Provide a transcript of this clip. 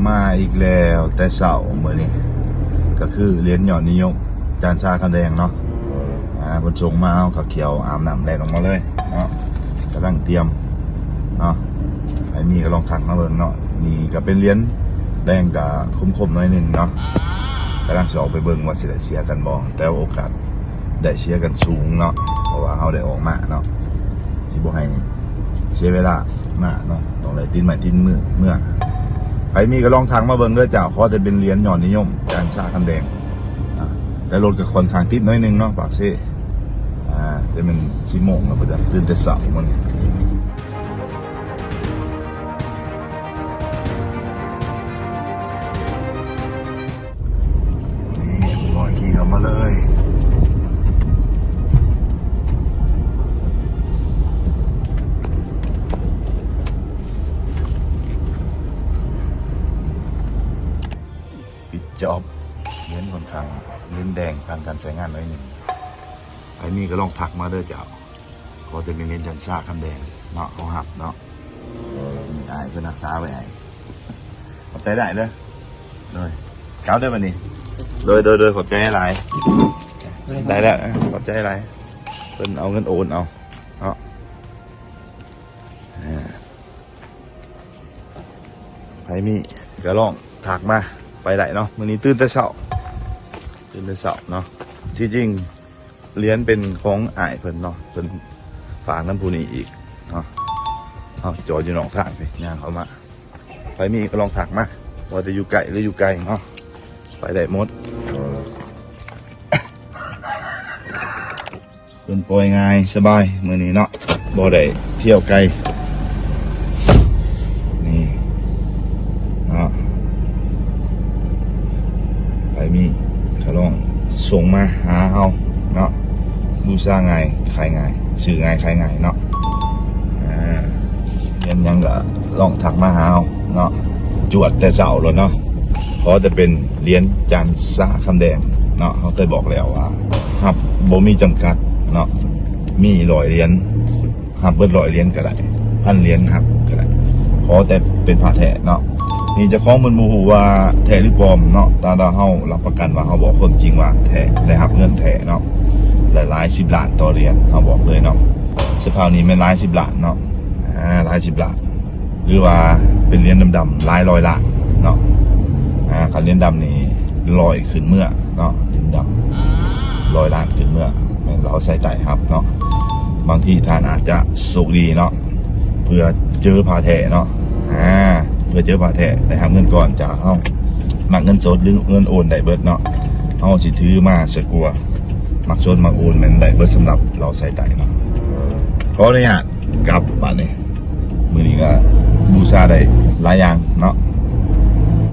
มาอีกแล้วแต่เสาร์มื้อนี้ก็คือเหรียญยอดนิยมจานชาคำแดงเนาะบนส่งมาเอาข้าวเขียวอาบน้ำแดงออกมาเลยเนาะกำลังเตรียมเนาะไอ้มีก็ลองทักมาเบิ่งเนาะนี่ก็เป็นเหรียญแดงกับคมๆหน่อยนึงเนาะกำลังจะออกไปเบิ่งว่าสิได้เชียร์กันบ่แต่โอกาสได้เชียร์กันสูงเนาะเพราะว่าเฮาได้ออกมาเนาะสิบ่ให้เสียเวลามากเนาะต้องได้ตินใหม่ตินเมื่อใครมีก็ลองทางมาเบิ่งเด้อจ้าขอจะเป็นเหรียญยอดนิยมจานชาคำแดงแต่รถกับคนทางติดน้อยนึงเนาะปากเซ่จะเป็น4 โมงแล้วก็จะตื่นแต่เช้ามันนี่ลอยขี่เข้ามาเลยปิดจอบเหรียญค่อนข้างเหรียญแดงผ่านการใช้งานน้อยนึงไอ้นี่ก็ลองทักมาเด้อเจ้าก็จะเป็นเหรียญจันทราคำแดงเนาะเขาหักเนาะนี่ไอ้เพื่อนรักษาไว้ไอ้ขอบใจได้เลยเลยเก้าได้ป่ะนี่โดยขอบใจอะไรได้แล้วขอบใจอะไรเพิ่นเอาเงินโอนเอาเนาะไอ้มีก็ลองทักมาไปได้เนาะมื้อนี้ตื่นแต่เช้าเนาะที่จริงเหรียญเป็นของอ้ายเพิ่นเนาะเพิ่นฝากน้ำผู้นี้อีกเนาะเอาจอดอยู่หนองทางไปย่างเขามาไปมีก็ลองถักมาว่าจะอยู่ไกลหรืออยู่ไกลเนาะไปได้หมดเป็นปล่อยง่ายสบายมื้อนี้เนาะบ่ได้เที่ยวไกลนี่เนาะไปมีก็ลองส่งมาหาเฮาเนาะบูชาไงขายไงซื้อไงขายไงเนาะยังก็ลองถักมาหาเฮาเนาะจวดแต่เสาแล้วเนาะเพราะจะเป็นเหรียญจานชาคำแดงเนาะเขาเคยบอกแล้วว่าหับบ่มีจำกัดเนาะมี100 เหรียญหับเบิด100 เหรียญก็ได้1,000 เหรียญหับก็ได้ขอแต่เป็นผ้าแท้เนาะนี่จะคล้องมันบูฮูว่าแท้หรือปลอมเนาะตาเฮารับประกันว่าเฮาบอกคนจริงว่าแท้ได้หับเงินแท้เนาะหลาย10 ล้านต่อเหรียญเฮาบอกเลยเนาะสภาพนี้ไม่หลาย10 ล้านเนาะหลาย10 ล้านหรือว่าเป็นเหรียญดำๆหลาย100 ล้านเนาะคันเหรียญดำนี่100ขึ้นเมื่อเนาะเหรียญดำ100 ล้านขึ้นเมื่อเราใส่ไต่ครับเนาะบางทีท่านอาจจะโชคดีเนาะเพื่อเจอผ้าแท้เนาะเพื่อเจอผ้าแท้ได้หับเงินก่อนจากเฮามักเงินสดหรือเงินโอนได้เบิดเนาะเฮาสิถือมาสกัวมักสดมักโอนมันได้เบิดสำหรับเราใส่ไต่เนาะขออนุญาตกลับบ้านนี้มื้อนี้ก็บูชาได้หลายอย่างเนาะ